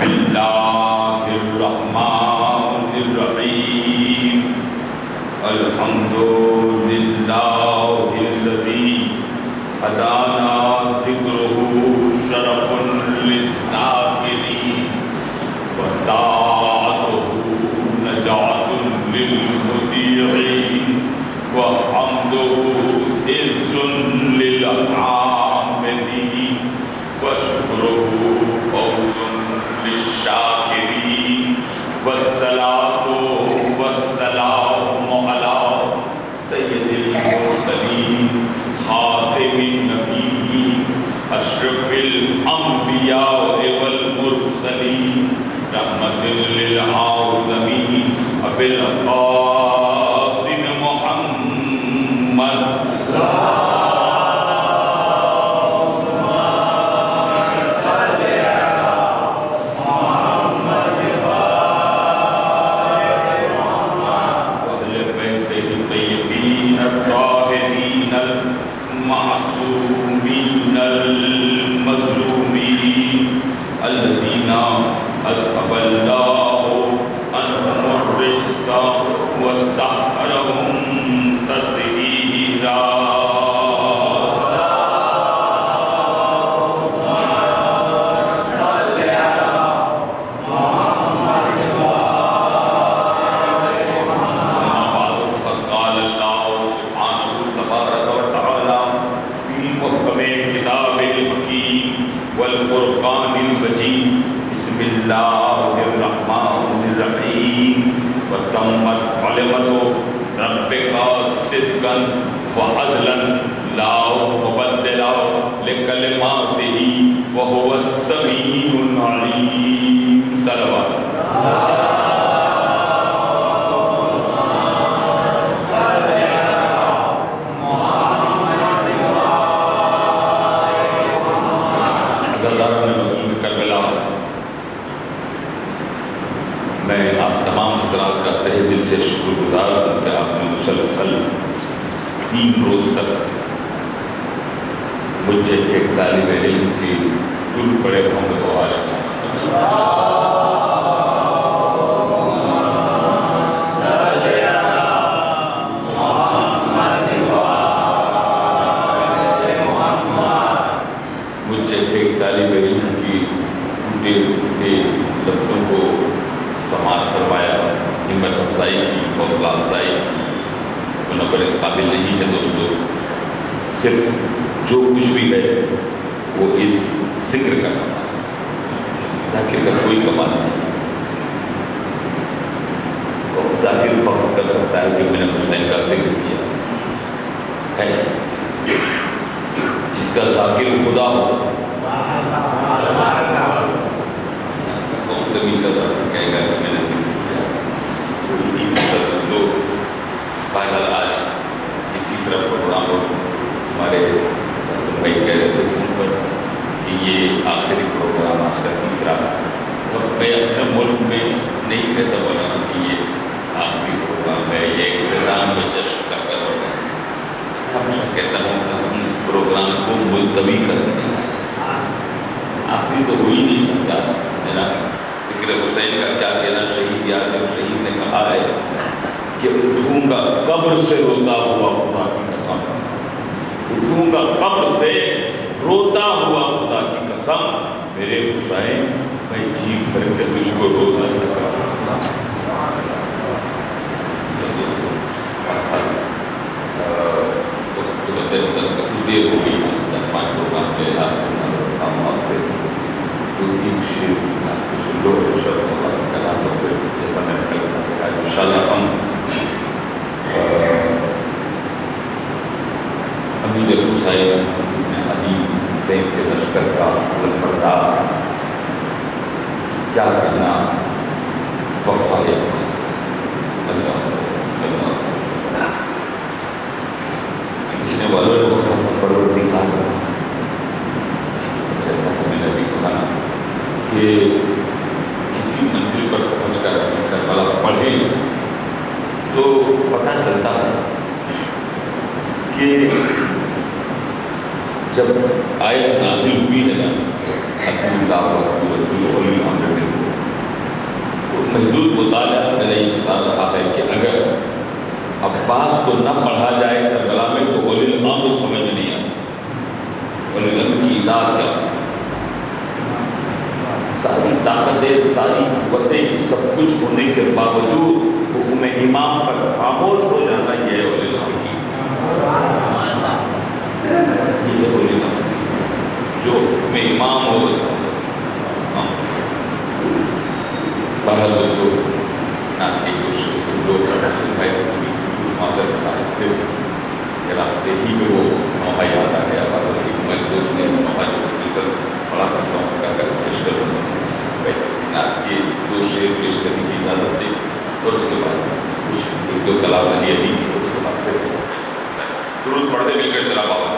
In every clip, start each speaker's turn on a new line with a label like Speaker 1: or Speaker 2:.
Speaker 1: الله الرحمن الرحيم الحمد لله الذي هدانا ذكره شرف للذاكرين وطاعته نجاة للمطيعين وحمده عز للعاملين وشكره فوز للشاكرين والصلاة والسلام على سيد المرسلين خاتم النبيين أشرف الأنبياء والمرسلين رحمة للعالمين أبي القاسم محمد المعصومين المظلومين الذين أذهب الله عنهم الرجس وطهرهم تطهيرا والفرقان المجيد بسم الله الرحمن الرحيم وتمت كلمة ربك صدقا وعدلا لا مبدل لكلماته وهو السميع العليم صلوات میں آپ تمام حضرات کا تہ دل سے شکر گزار ہوں کہ آپ نے مسلسل 3 روز تک مجھ جیسے طالب علم کی دور پڑے محمد و آل مجھ جیسے طالب علم کی ٹوٹے لفظوں کو سماعت فرمایا، ہمت افزائی کی، حوصلہ افزائی کی، منور اس قابل نہیں ہے دوستو، صرف جو کچھ بھی ہے وہ اس ذکر کا کمال ہے، ذاکر کا کوئی کمال نہیں۔ ذاکر فخر کر سکتا ہے کہ میں نے حسین کا ذکر کیا ہے، جس کا ذاکر خدا ہو زمین کا ذاکر کہے گا کہ میں نے ذکر کیا۔ تو اسی طرح لوگ بہرحال آج یہ تیسرا پروگرام ہو، ہمارے حسن بھائی کہہ رہے تھے فون پر کہ یہ آخری پروگرام آج کا تیسرا، اور میں اپنے ملک میں نہیں کہتا بنا کہ یہ آخری پروگرام ہے، یہ اختتام میں جشن کا کرو ہے۔ ہمیشہ کہتا ہوں کہ ہم اس پروگرام کو ملتوی کر دیں، آخری تو ہو ہی نہیں سکتا ہے نا۔ ذکر حسین کا کیا کہنا، شہید یاد ہے، شہید نے کہا ہے کہ اٹھوں گا قبر سے روتا ہوا خدا کی قسم، اٹھوں گا قبر سے روتا ہوا خدا کی قسم، میرے حسین میں جی بھر کے تجھ کو رو نہ سکا۔ کچھ دیر ہو گئی، 4-5 پروگرام کے لحاظ سے آپ سے 2-3 شعر سن لو، انشاءاللہ اللہ کا کلام لو، پھر جیسا میں نے کل کہا انشاءاللہ ہم امیر حسین ابن علی حسین کے لشکر کا علمبردار کیا کہنا، وفا ہے اللہ لکھنے والوں نے وفا کا پروردگار کہا، جیسا کہ میں نے بھی کہا کہ کسی منزل پر پہنچ کر کربلا پڑھیں تو پتہ چلتا ہے کہ جب آیت نازل ہوئی ہے نا، اللہ رسول محدود مطالعہ میرا یہ بتا رہا ہے کہ اگر عباس کو نہ پڑھا جائے کربلا میں تو اولی الامر سمجھ میں نہیں آتا. اولی الامر کی اطاعت کیا؟ ساری طاقتیں، ساری قوتیں، سب کچھ ہونے کے باوجود حکم امام پر خاموش ہو جانا، یہ ہے اولی الامر کی. یہ ہے اولی الامر جو حکم امام ہو. بہرحال دوستو، ایک دوسرے لوگ بھائی سے بھی معذرت راستے کے راستے ہی میں وہ موقع یاد آ گیا. میں دوست نے موقع جو مسلسل پڑھا کرتا ہوں اس کا کر پیش کروں گا. یہ دو شعر پیش کرنے کی اجازت دے اور اس کے بعد کچھ ایک دو کلام علی علی کی اس کے بعد پھر درود پڑھتے مل کر چلا پاؤں.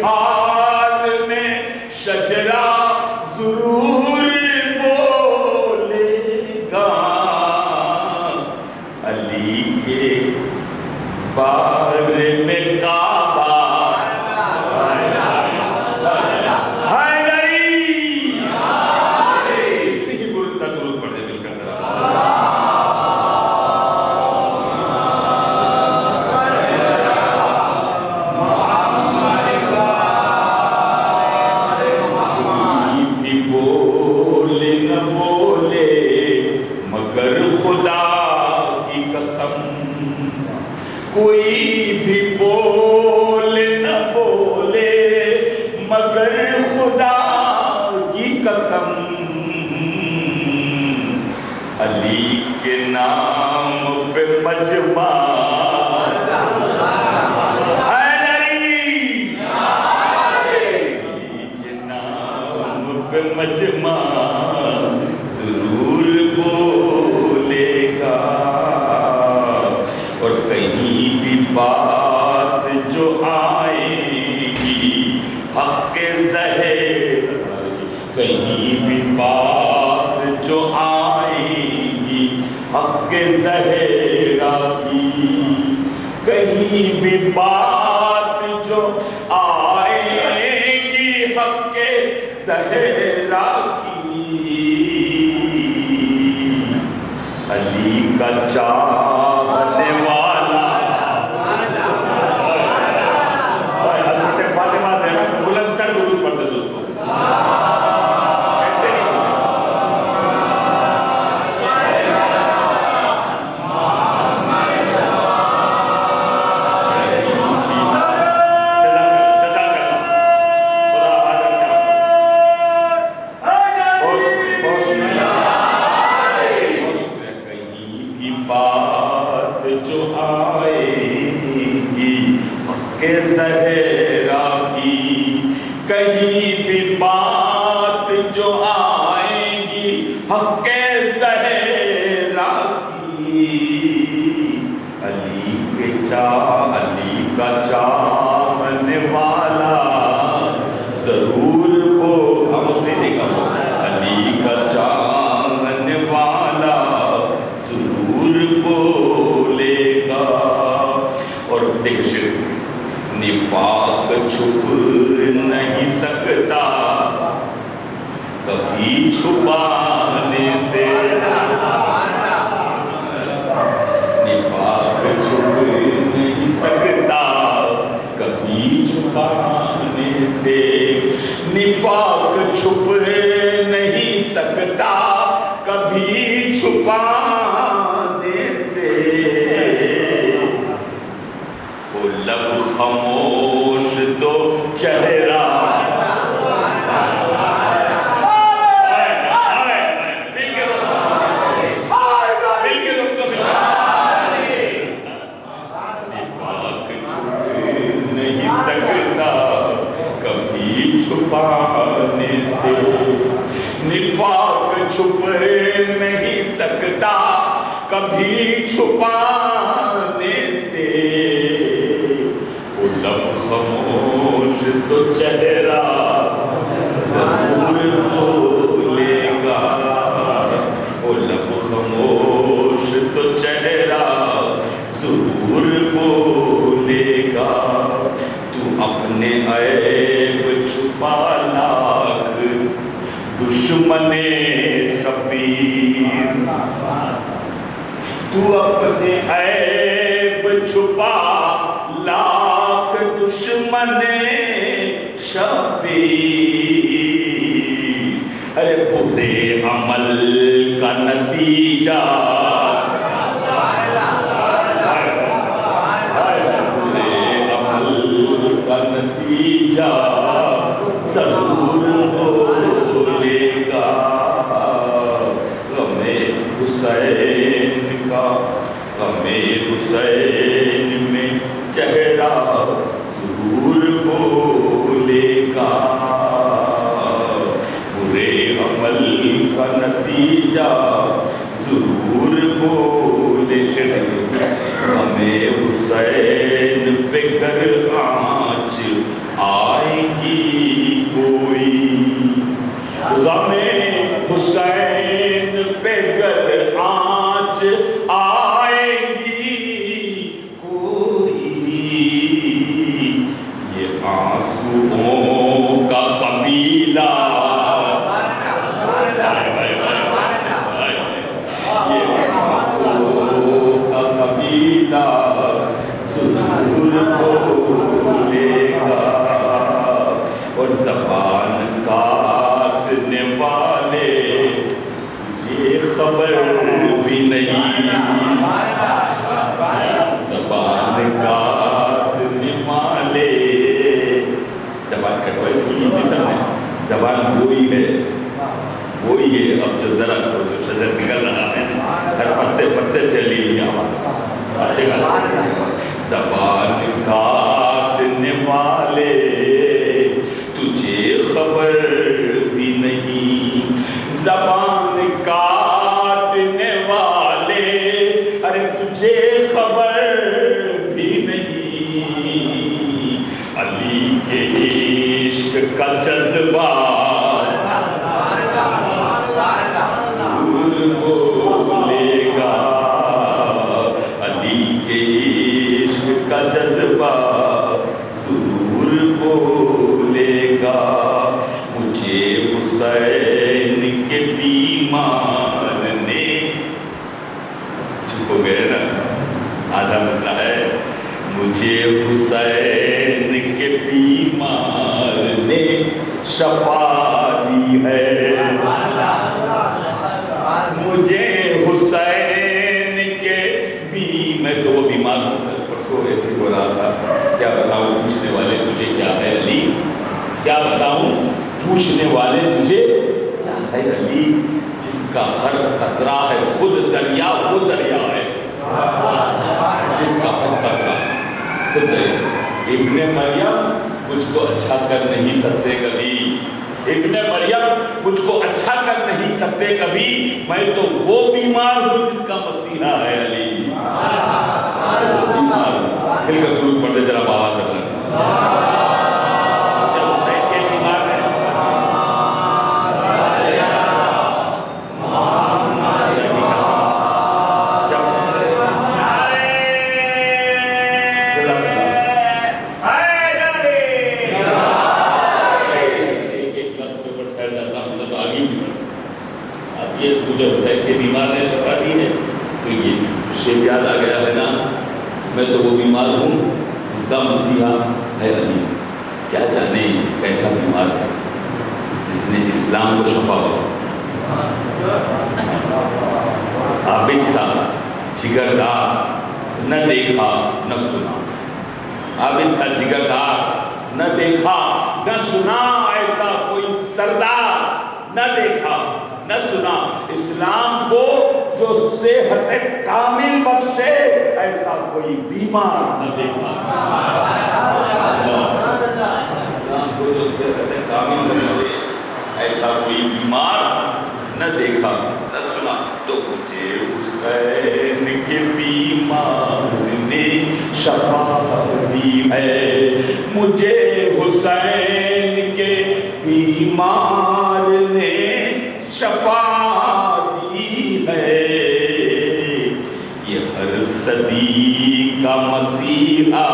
Speaker 2: حال میں شجرا
Speaker 1: مگر خدا کی قسم علی کے نام پہ مجمع مجمع ضرور بولے گا اور کہیں بھی بات جو آئے گی حق زہر کہیں بھی بات جو آئے گی حق زہرا کی کہیں بھی بات جو آئے گی حق زہرا کی علی کا چاہنے والا حضرت فاطمہ زہرا بلند تر درود پڑھتے دوستوں زہرا کی کہیں بھی بات جو آئے گی حق زہرا کی علی کا چاہنے والا ضرور وہ خاموش نہیں دیکھا وہ علی کا چاہنے والا ضرور بولے گا اور دیکھ شرک نفاق چھپ نہیں سکتا کبھی چھپانے سے نفاق چھپ نہیں سکتا کبھی چھپانے سے نفاق چھپ نہیں سکتا کبھی چھپانے سے لب خاموش تو چہرہ نفاق چھپ نہیں سکتا کبھی چھپانے سے نفاق چھپ نہیں سکتا کبھی چھپانے سے لب خاموش تو چہرہ ضرور بولے گا وہ لب خاموش تو چہرہ ضرور بولے گا تو اپنے عیب چھپا لاکھ دشمن شبیر تو اپنے عیب چھپا لاکھ دشمن شبیر ارے برے عمل کا نتیجہ برے عمل کا نتیجہ ضرور بولے گا غم حسین کا غم حسین میں چہرہ ضرور بولے گا برے عمل کا نتیجہ ضرور بولے غم حسین پہ گر آنچ آئے گی کوئی غم حسین پہ گر آنچ آئے گی کوئی یہ آنسوؤں کا قبیلہ ضرور بولے گا اور زبان کاٹنے والے یہ خبر بھی نہیں زبان کاٹنے والے زبان کٹوائی تھوڑی زبان وہی ہے، وہی ہے. اب جو درخت ہو، جو شجر نکل رہا ہے، ہر پتے پتے سے علی کی آواز. زبان کاٹنے والے تجھے خبر بھی نہیں، زبان کاٹنے والے ارے تجھے خبر بھی نہیں. علی کے عشق کا جذبہ ضرور بولے گا، علی کے عشق کا جذبہ ضرور بولے گا. مجھے حسین کے بیمار نے، چپ ہو گئے نا، آدھا مسئلہ ہے. مجھے حسین کے بیمار نے شفا دی ہے، مجھے حسین کے میں تو وہ بیمار ہوں. پرسوں ایسے ہو رہا تھا، کیا بتاؤں پوچھنے والے تجھے کیا ہے علی، کیا بتاؤں پوچھنے والے تجھے کیا ہے علی. جس کا ہر قطرہ ہے خود دریا، وہ دریا ہے. جس کا ہر قطرہ خود دریا. ابن مریم مجھ کو اچھا کر نہیں سکتے کبھی، ابن مریم مجھ کو اچھا کر نہیں سکتے کبھی. میں تو وہ بیمار ہوں جس کا مسیحا ہے علی. بیمار مل کر درود پڑھ دے ذرا بابا سے. مجھے حسین کے بیمار نے شفا دی ہے تو یہ شیخ یاد آ گیا ہے نا. میں تو وہ بیمار ہوں جس کا مسیحا ہے علی. کیا جانے کیسا بیمار ہے جس نے اسلام کو شفا بخش دیا. عابد سا جگردار نہ دیکھا نہ سنا، عابد سا جگردار نہ دیکھا نہ سنا، ایسا کوئی سردار نہ دیکھا نہ سنا. اسلام کو جو صحت کامل بخشے ایسا کوئی بیمار نہ دیکھا. اسلام کو جو صحت کامل بخشے ایسا کوئی بیمار نہ دیکھا نہ سنا. تو مجھے حسین کے بیمار نے شفا دی ہے، مجھے حسین کے بیمار نے شفا دی ہے. یہ ہر صدی کا مسیحا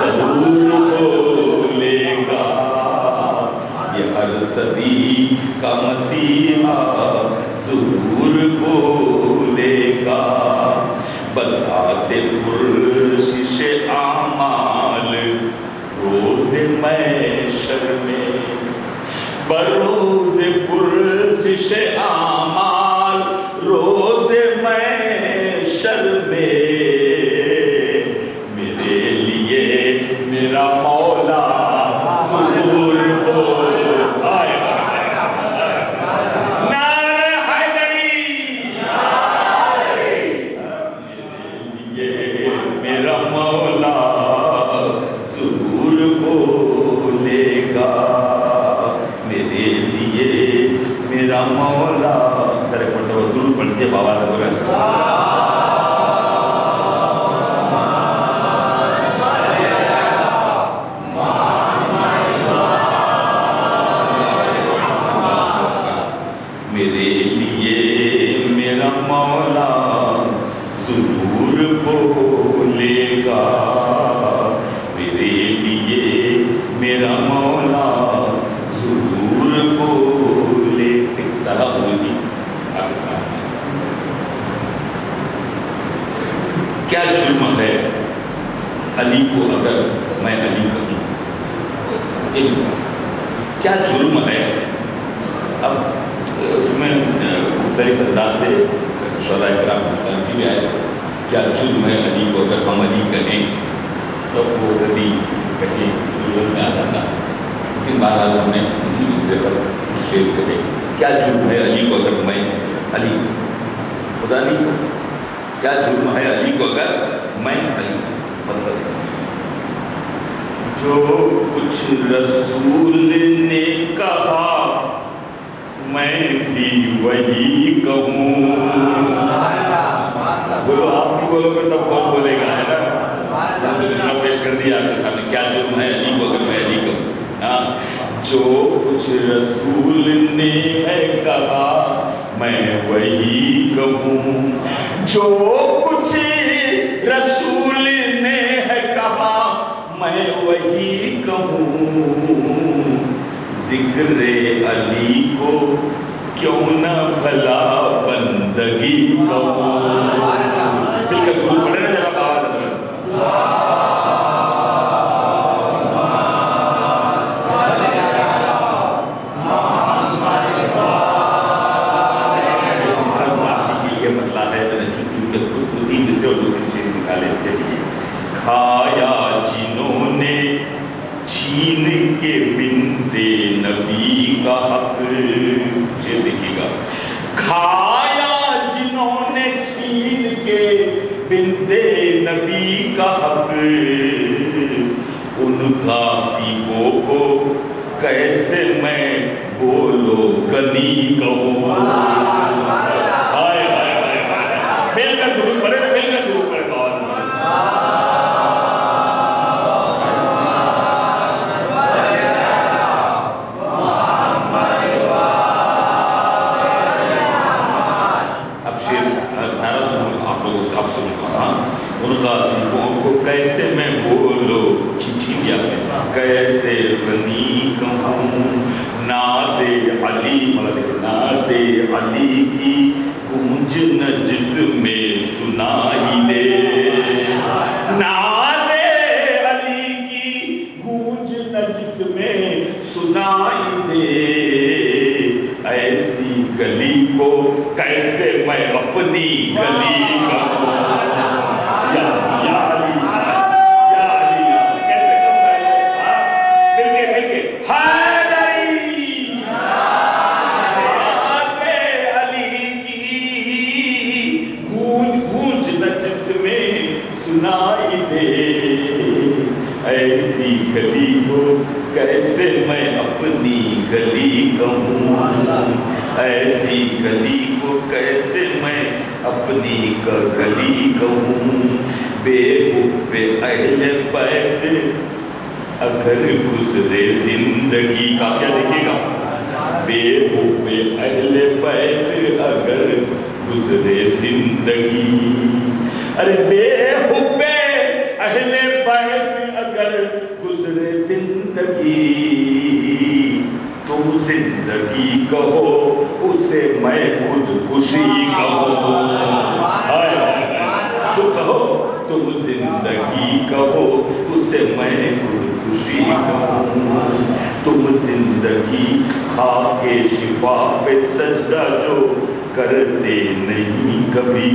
Speaker 1: ضرور بولے گا، یہ ہر صدی کا مسیحا ضرور بولے گا. بذات پرشش اعمال روز محشر میں، بروز پرشش اعمال روز محشر میں، میرے لیے میرا مولا ضرور بولے گا. نعرہ حیدری، میرے لیے میرا مولا ضرور بولے گا، میرے لیے میرا مولا. ذرا پڑھتے ہو درود پڑھتے بابا سے بولے میرے لیے میرا مولا ضرور بولے گا، میرے لیے میرا مولا ضرور بولے. ایک طرح ہوگی کیا جرم ہے علی کو اگر میں علی کہوں؟ کیا جرم ہے؟ اب اس میں مختلف انداز سے شہداء کرام کی بھی آئے. کیا جرم ہے علی کو اگر ہم علی کہیں؟ تو وہ کبھی کہیں ضرورت میں آ جاتا. لیکن بہرحال ہم نے اسی مصرے پر شعر کہے، کیا جرم ہے علی کو اگر میں علی کو خدا نہیں کہوں، کیا جرم ہے علی کو اگر میں علی کو. مطلب جو کچھ رسول نے کہا میں بھی وہی کہوں. بولو، آپ بھی بولو گے تب کون بولے گا، ہے نا. ہم نے مصرع پیش کر دیا آپ کے سامنے، کیا جرم ہے علی کو اگر میں علی کہوں. جو کچھ رسول نے ہے کہا میں وہی کہوں، جو کچھ رسول نے ہے کہا میں وہی کہوں. ذکر علی کو کیوں نہ بھلا بندگی کہوں. دل کا دور پڑے نا ذرا آواز کھایا جنہوں نے چھین کے بنتے نبی کا حق. یہ دیکھیے گا، کھایا جنہوں نے چھین کے بنتے نبی کا حق، ان غاصبوں کو کیسے میں بولو گنی کہوں. مل کر درود پڑھے، مل کر درود پڑھے. ان غاصبوں کو کیسے میں بولو، چٹھی دیا کیسے غنی کہوں. ناد علی، ناد علی کی گونج نہ جس میں سنائی دے. ناد علی کی گونج نہ جس میں سنائی دے. ایسی گلی کو کیسے میں اپنی گلی کہوں. ایسی گلی کو کیسے میں اپنی گلی کہوں. ایسی گلی کو کیسے میں اپنی گلی کہوں. بے حب اہل بیت اگر گزرے زندگی. کافیہ دیکھیے گا، بے حب اہل بیت اگر گزرے زندگی. ارے بے حب اہل بیت اگر گزرے زندگی، تم زندگی کہو اسے میں خودکشی کہوں. تم کہو، تم زندگی کہو اسے میں خودکشی کہوں. تم زندگی خاک شفا پہ سجدہ جو کرتے نہیں کبھی.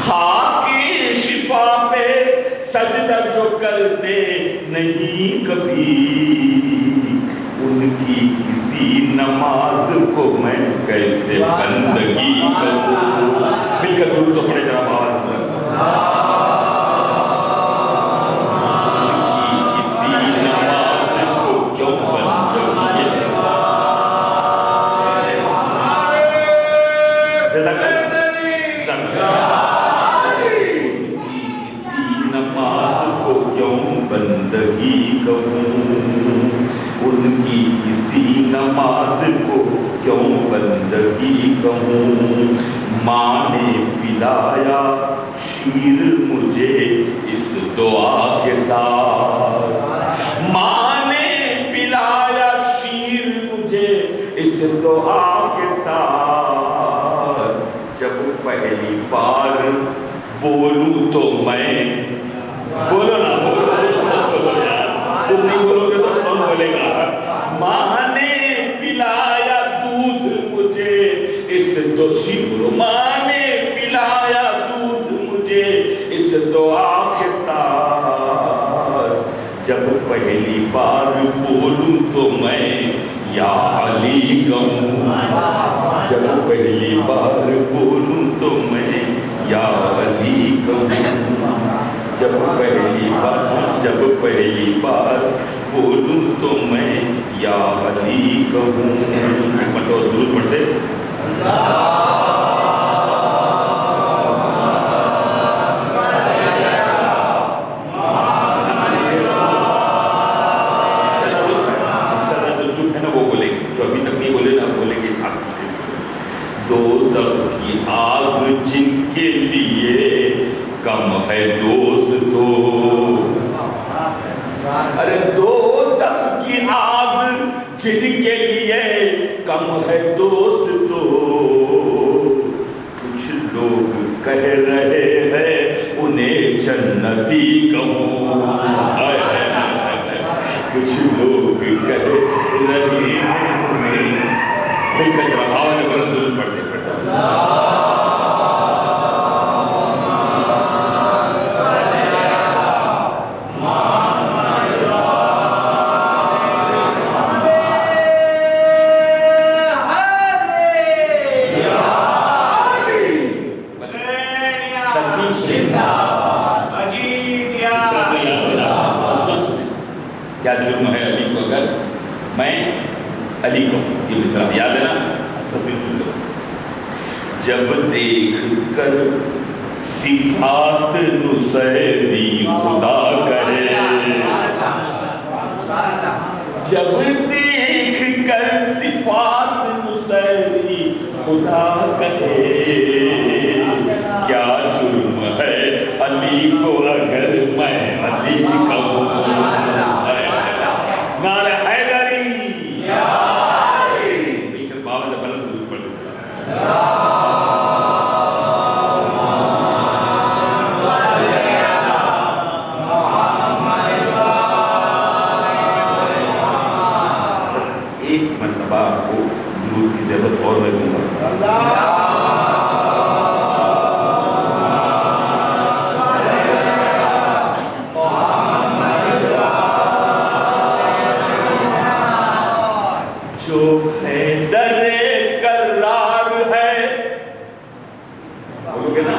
Speaker 1: خاک شفا پہ سجدہ جو کرتے نہیں کبھی، ان کی کسی نماز کو میں کیسے بندگی کروں. مل کر دور تو پڑے ذرا آواز. ان کی کسی نماز کو کیوں بندگی. بندگی کہوں. ان کی کسی نماز کو کیوں بندگی کہوں. ماں نے پلایا شیر مجھے اس دعا کے ساتھ. ماں نے پلایا شیر مجھے اس دعا کے ساتھ. جب پہلی بار بولوں تو میں، بولو نا، بولو یار، تم نہیں بولو گے تو کون بولے گا. ماں نے پلایا دودھ مجھے اس دوشی بولو. ماں نے پلایا دودھ مجھے اس دعا کے ساتھ. جب پہلی بار بولوں پہلی بار بولوں تو میں یا علی کہوں، جب پہلی بار بولوں تو میں یا علی کہوں. حکمت اور درود پڑھتے آگ جن کے لیے کم ہے دوستو، ارے دوزخ کی آگ جن کے لیے کم ہے دوستو، کچھ لوگ کہہ رہے ہیں انہیں جنتی کہوں، کچھ لوگ کہہ رہے ہیں انہیں. مل کر جب آواز بلند درود پڑھتے کیا جرم ہے علی کو اگر میں علی کو، یہ مصرع یاد ہے نا، تصویر سن لو. جب دیکھ کر صفات نصیری خدا کرے، جب دیکھ کر صفات نصیری خدا کرے، کیا جرم ہے علی کو اگر میں علی کہوں. نعرہ حیدری یا علی، مل کر باوجہ بلند درود پڑھتے کی ضرورت اور میں دوں گا. جو حیدر کرار ہے، بولو گے نا،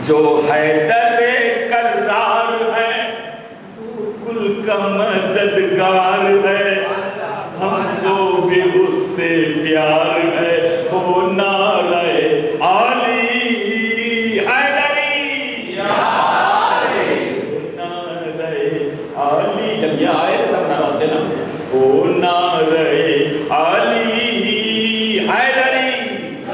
Speaker 1: جو حیدر کرار ہے وہ کل کا مددگار ہے، ہم کو بھی اس سے پیار ہے. ہو نعرہ علی حیدری یا علی، ہو نعرہ علی. جب یہ آئے تب نعرہ دینا، ہو نعرہ علی حیدری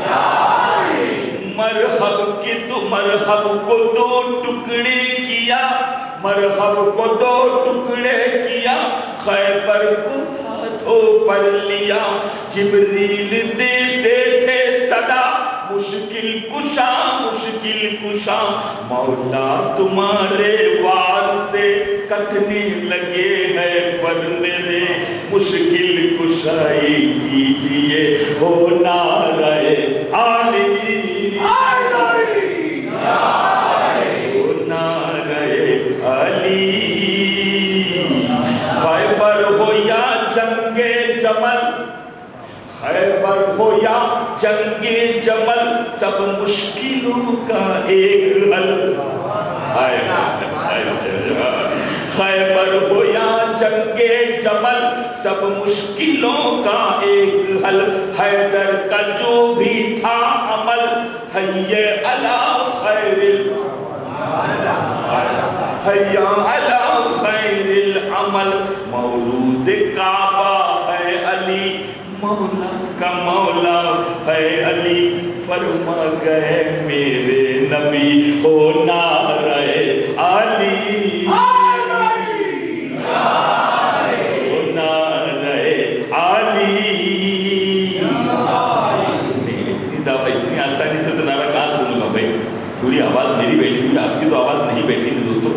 Speaker 1: یا علی. مرحب کی تو مرحب کو دو ٹکڑے کیا، مرحب کو دو ٹکڑے کیا، خیبر کو ہاتھوں پر لیا. جبریل دیتے تھے صدا مشکل کشا مشکل کشا، مولا تمہارے وار سے کٹنے لگے ہیں پر میرے، مشکل کشائی کیجئے. ہو نعرہ علی حیدری یا علی، ہو نعرہ علی. خیبر ہو یا جنگ جمل، خیبر ہو یا جنگ جمل، سب مشکلوں کا ایک حل. خیبر ہو یا جنگ جمل، سب مشکلوں کا ایک حل. حیدر کا جو بھی تھا عمل، حی علی خیر حیا علی خیر العمل. مولود کعبہ ہے علی، مولا کا مولا ہے علی. فرما گئے میرے نبی، ہو نعرہ علی ہو نعرہ علی. اتنی آسانی سے تو نعرہ کہاں سنوں گا بھائی، تھوڑی آواز میری بیٹھی ہوئی، آپ کی تو آواز نہیں بیٹھی تھی دوستو.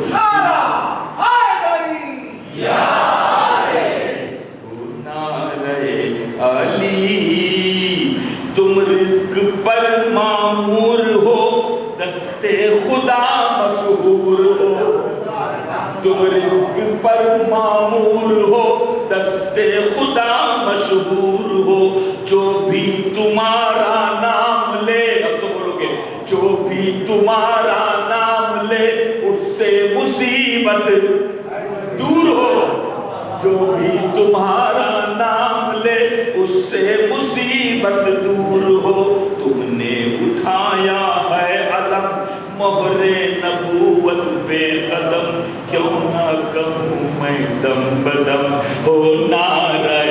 Speaker 1: علی تم رزق پر معمور ہو، دستے خدا مشہور ہو. تم رزق پر معمور ہو، دستے خدا مشہور ہو. جو بھی تمہارا تمہارا نام لے اس سے مصیبت دور ہو، جو بھی تمہارا نام لے اس سے مصیبت دور ہو، تم نے اٹھایا ہے علم مہر نبوت پہ قدم، کیوں نہ کہوں میں دم بدم ہو نعرہ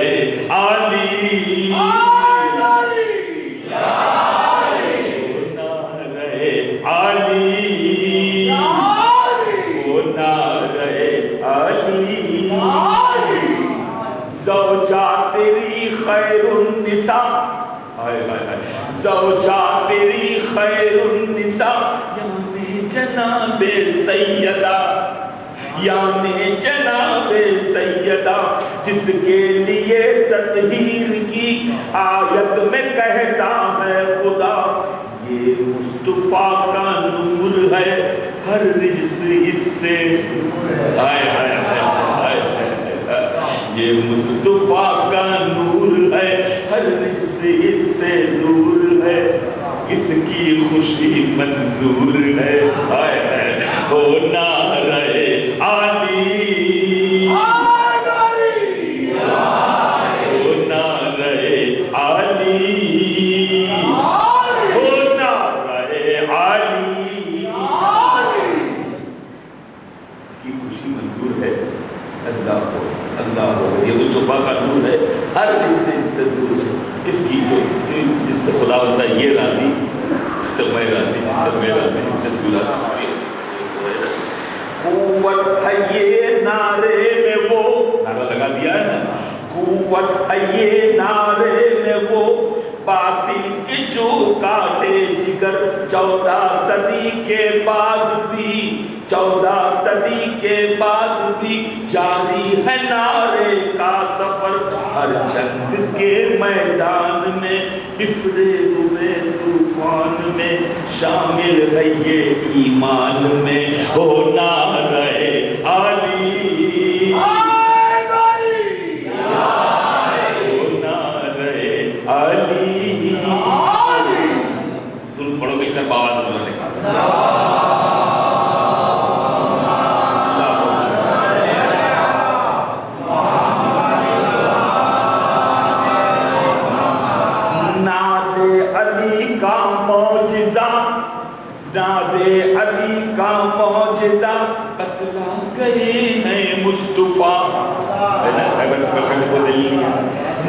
Speaker 1: علی، زوجہ تیری خیر النساء، زوجہ تیری خیر النساء، یعنی جناب سیدہ، یعنی جناب سیدہ، جس کے لیے تطہیر کی آیت میں کہتا ہے خدا، یہ مصطفیٰ کا نور ہے، ہر رجس اس سے آئے آئے آئے آئے، یہ مصطفیٰ کا نور ہے، ہر رجس اس سے دور ہے، اس کی خوشی منظور ہے، آئے آئے ہو نعرہ علی، ہو نعرہ علی، اللہ ہو، اللہ ہو، یہ مصطفیٰ کا نور ہے، ہر اس سے دور ہے، اس کی جو جس سے خدا بندہ یہ راضی، جس سے میں راضی، جس سے میں راضی، جس سے تو راضی، قوت ہے یہ نعرے میں وہ، نعرہ لگا دیا ہے نا، قوت ہے یہ نعرے میں وہ، باطل کی جو کاٹے جگر، 14 صدی کے بعد بھی، 14 صدی کے بعد بھی جاری ہے نعرے کا سفر، ہر جنگ کے میدان میں بفرے ہوئے طوفان میں، شامل ہے یہ ایمان میں، ہو نعرہ علی، علی، دل پڑھو مل کر باواز بولنے کا، ناد علی کا معجزہ، ناد علی کا معجزہ بتلا گئے ہیں مصطفیٰ،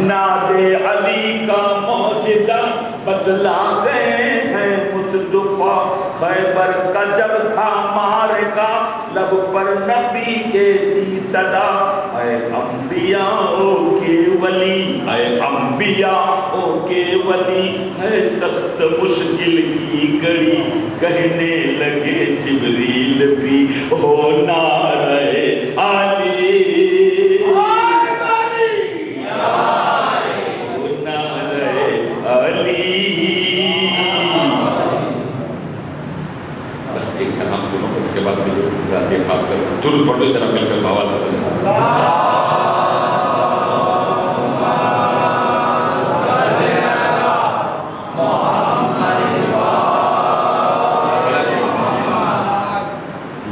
Speaker 1: ناد علی کا معجزہ بتلا گئے ہیں مصطفیٰ، خیبر کا جب تھا معرکہ، لب پر نبی کے تھی صدا، اے انبیاء کے ولی، اے انبیاء کے ولی، ہے سخت مشکل کی گھڑی، کہنے لگے جبریل بھی، ہو نعرہ علی، بس ایک کا نام سنو، اس کے بعد راضی خاص کر درود پڑھ دو، ذرا مل کر باواز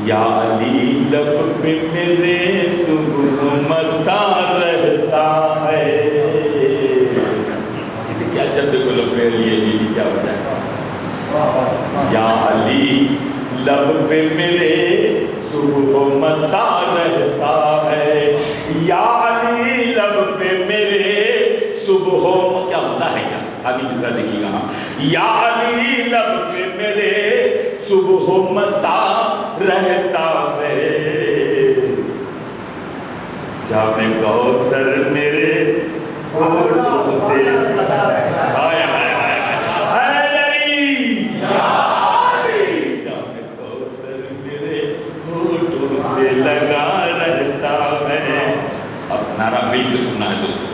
Speaker 1: یا علی لب پہ میرے صبح مساء رہتا ہے، کیا جب دیکھو لب پہ علی علی کیا وجہ ہے، یا علی لب پہ میرے صبح مساء رہتا ہے، یا علی لب پہ میرے صبح، کیا ہوتا ہے کیا ثانی مصرع دیکھیے گا، یا علی لب پہ میرے صبح مساء رہتا ہے، جام کوثر میرے ہونٹوں سے، ہائے ہائے ہائے ہائے، جام کوثر میرے ہونٹوں سے لگا رہتا ہے۔ اب نعرہ مل کے سننا ہے دوستوں،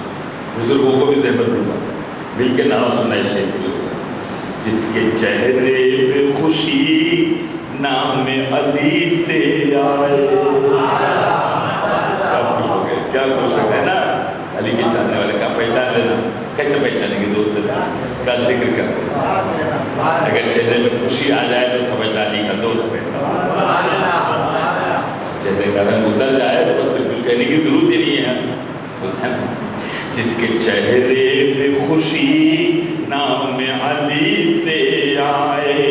Speaker 1: بزرگوں کو بھی زحمت دوں گا، مل کے نعرہ سننا ہے شیخ بزرگ، جس کے چہرے پہ خوشی نام علی سے آئے، کیا خوش ہو گئے نا، علی کے چاہنے والے کا پہچان لینا. کیسے پہچانیں گے دوست کا ذکر کرتے ہیں. اگر چہرے میں خوشی آ جائے تو سمجھنا علی کا دوست ہے. چہرے کا رنگ اتر جائے تو بس بالکل کہنے کی ضرورت ہی نہیں ہے. جس کے چہرے پہ خوشی نام علی سے آئے,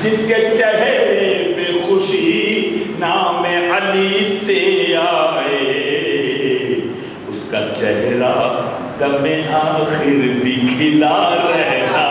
Speaker 1: جس کے چہرے پہ خوشی نام علی سے آئے, اس کا چہرہ دم آخر بھی کھلا رہتا.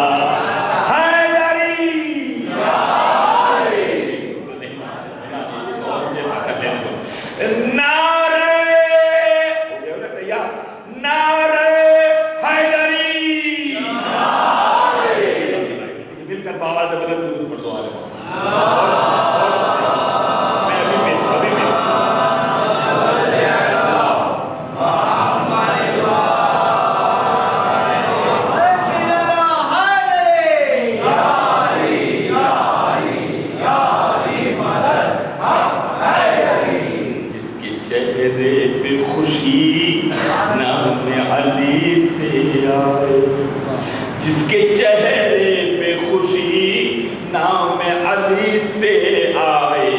Speaker 1: جس کے چہرے پہ خوشی نام علی سے آئے,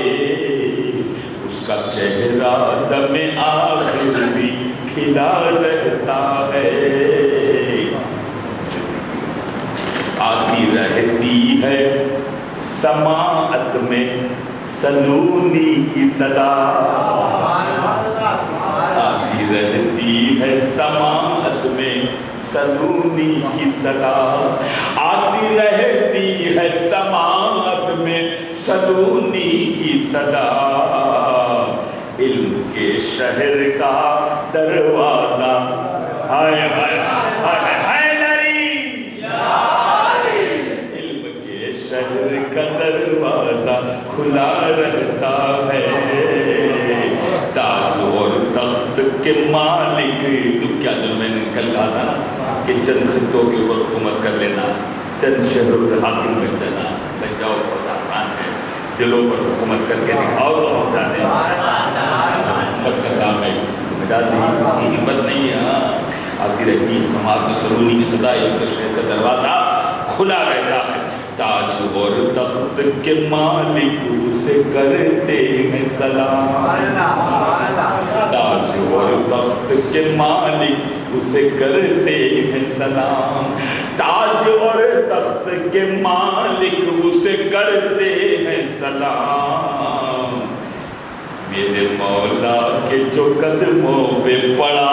Speaker 1: اس کا چہرہ دم آخر بھی کھلا رہتا ہے. آتی رہتی ہے سماعت میں سلونی کی صدا, آتی رہتی ہے سماعت میں سلونی کی صدا, آتی رہتی ہے سماعت میں سلونی کی صدا. علم کے شہر کا دروازہ ہائے ہائے ہائے حیدری, علم کے شہر کا دروازہ کھلا رہتا ہے. تاج اور تخت کے مالک, تو کیا جو میں نے کل کہا تھا نا کہ چند خطوں کے اوپر حکومت کر لینا, چند شہروں کے حاکم بن جانا, بن جاؤ بہت آسان ہے. دلوں پر حکومت کر کے دکھاؤ تو ہم جانے. حکومت کا کام ہے, کسی کو مدد نہیں, کسی کی ہمت نہیں ہے. آتی رہتی ہے سماعت میں سلونی کی صدا, علم کے شہر کا دروازہ کھلا رہتا ہے. تاج اور تخت کے مالک اسے کرتے ہیں سلام, تاج اور تخت کے مالک اسے کرتے ہیں سلام, تاج اور تخت کے مالک اسے کرتے ہیں سلام. میرے مولا کے جو قدموں پہ پڑا,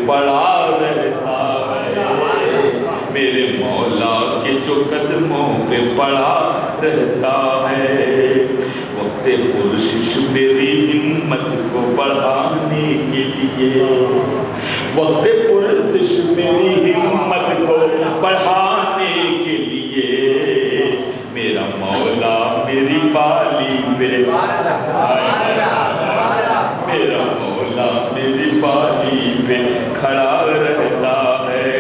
Speaker 1: پڑا رہتا ہے. میرے مولا کے جو قدموں پہ پڑا رہتا ہے. وقت پرشش میری ہمت کو بڑھانے کے لیے, وقت پرشش میری ہمت کو بڑھانے کے لیے, میرا مولا میری بالی پہ, میرا مولا میری بالی پہ کھڑا رہتا ہے.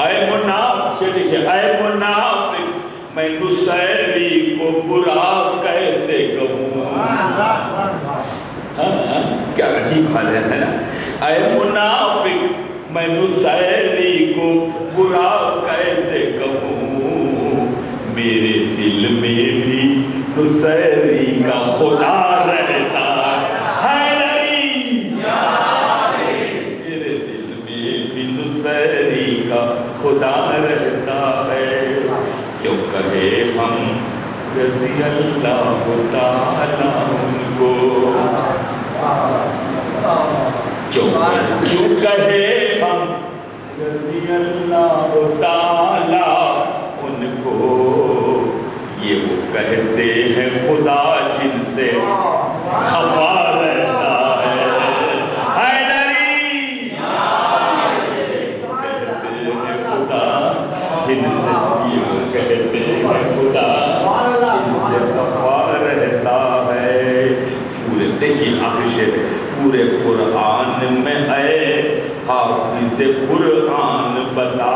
Speaker 1: اے منافق, اے منافق میں نصیری کو برا کیسے کہوں. کیا عجیب حال ہے نا. اے منافق میں نصیری کو برا کیسے کہوں, میرے دل میں بھی نصیری کا خدا رہتا ہے. نصیری کا خدا رہتا ہے. کیوں کہے ہم رضی اللہ تعالیٰ ان کو, کیوں کہے ہم رضی اللہ تعالیٰ ان کو. یہ وہ کہتے ہیں خدا جن سے حافظ قرآن بتا.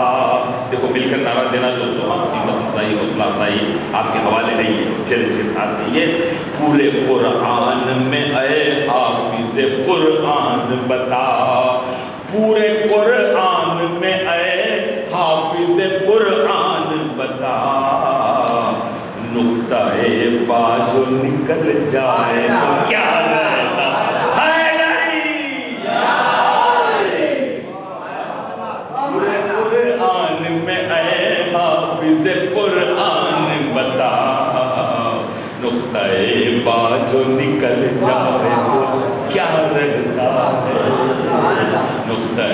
Speaker 1: دیکھو مل کر نعرہ دینا دوستوں، آپ کی ہمت افزائی حوصلہ افزائی آپ کے حوالے ہے یہ چیلنج کے ساتھ ہے یہ. پورے قرآن میں اے حافظ قرآن بتا، پورے قرآن میں اے حافظ قرآن بتا، نقطہ با جو نکل جائے تو کیا رہتا ہے نہیں. پورے قرآن میں اے حافظ قرآن بتا، نقطہ با جو نکل جائے تو کیا رہتا ہے. نقطہ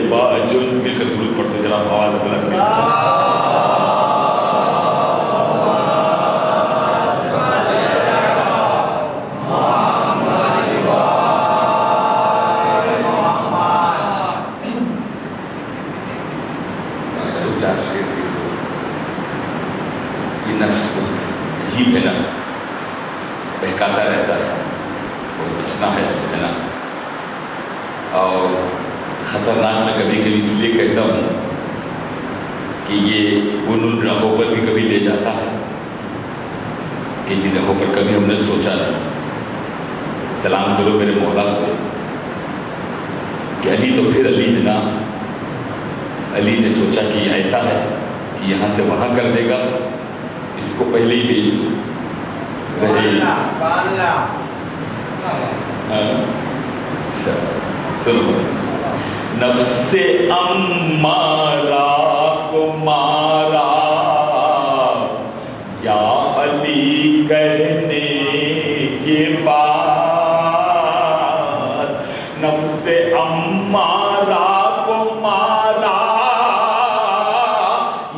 Speaker 1: با جو مل کر درود پڑھتے جناب آواز بلند کریں. نفس بہت عجیب ہے نا، بہکاتا رہتا ہے، بہت بچنا ہے اس کو ہے نا. اور خطرناک میں کبھی کبھی اس لیے کہتا ہوں کہ یہ ان راہوں پر بھی کبھی لے جاتا ہے کہ جن راہوں پر کبھی ہم نے سوچا نہیں. سلام کرو میرے مولا کو کہ علی تو پھر علی ہے نا. علی نے سوچا کہ یہ ایسا ہے کہ یہاں سے وہاں کر دے گا، اس کو پہلے ہی بیچ دو. سنو، نفس امارہ کو مارا یا علی کہنے کے بعد، نفس امارہ کو مارا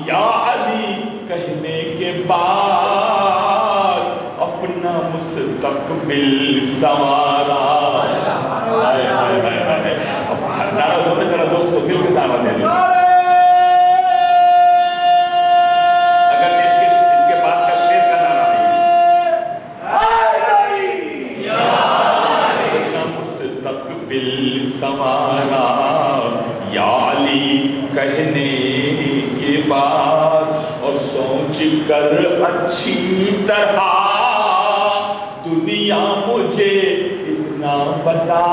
Speaker 1: یا علی کہنے کے بعد، اپنا مستقبل سنوارا. نعرہ دو میں ذرا دوستو مل کے نعرہ دے دیں. اگر اس کے بعد کا شیر کا نعرہ نہیں ہے، اپنا مستقبل سنوارا یا علی کہنے کے بعد، اور سوچ کر اچھی طرح دنیا مجھے اتنا بتا،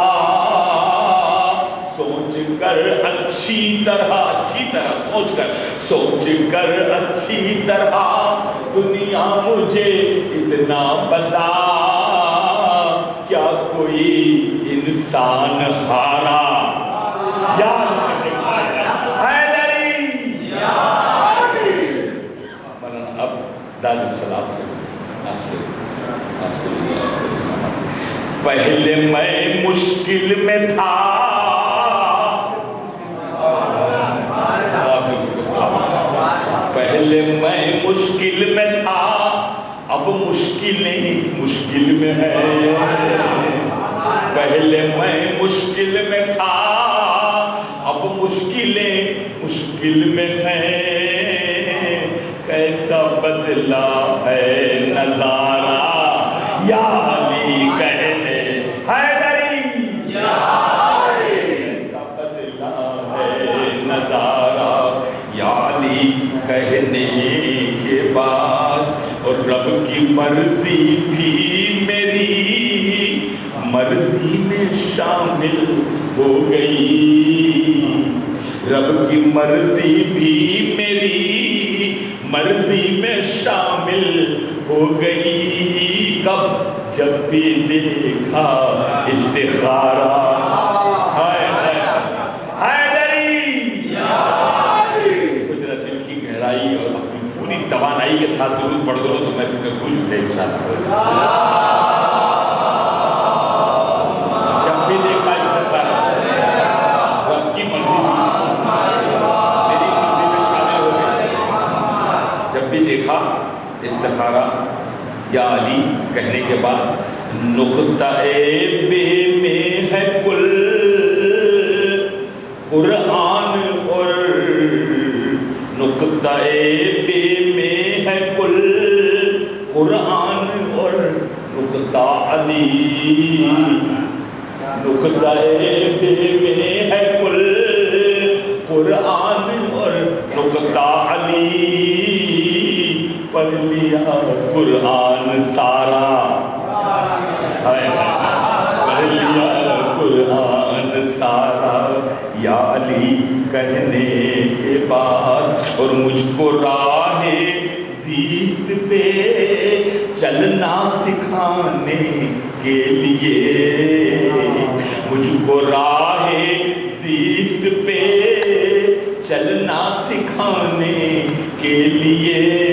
Speaker 1: سوچ کر اچھی طرح سوچ کر اچھی طرح دنیا مجھے اتنا بتا، کیا کوئی انسان ہارا یا اب داد السلام سے پہلے میں مشکل میں تھا، پہلے میں مشکل میں تھا، اب مشکلیں مشکل میں ہے. پہلے میں مشکل میں تھا، اب مشکلیں مشکل میں ہیں. کیسا بدلا ہے نظارہ یا علی کہنے حیدری، کیسا بدلا ہے نظارہ یا علی کہنے کے بعد. اور رب کی مرضی بھی میری مرضی میں شامل ہو گئی، رب کی مرضی بھی میری مرضی میں شامل ہو گئی. کب جب بھی دیکھا استخارہ قدرت دل کی گہرائی اور اپنی پوری توانائی کے ساتھ درود پڑھ دو تو میں تمہیں بھول جاتا انشاءاللہ. جب بھی دیکھا استخارہ رب کی مرضی میری مرضی میں شامل ہو گئی. جب بھی دیکھا استخارہ یا علی کہنے کے بعد، نقطہ بے میں ہے کل قرآن اور نقطہ بے میں ہے کل قرآن اور نقطہ علی. نقطہ بے میں ہے کل قرآن اور نقطہ علی، پڑھ لیا قرآن سارا، پڑھ لیا قرآن سارا یا علی کہنے کے بعد، اور مجھ کو راہ زیست پہ چلنا سکھانے کے لیے، مجھ کو راہ زیست پہ چلنا سکھانے کے لیے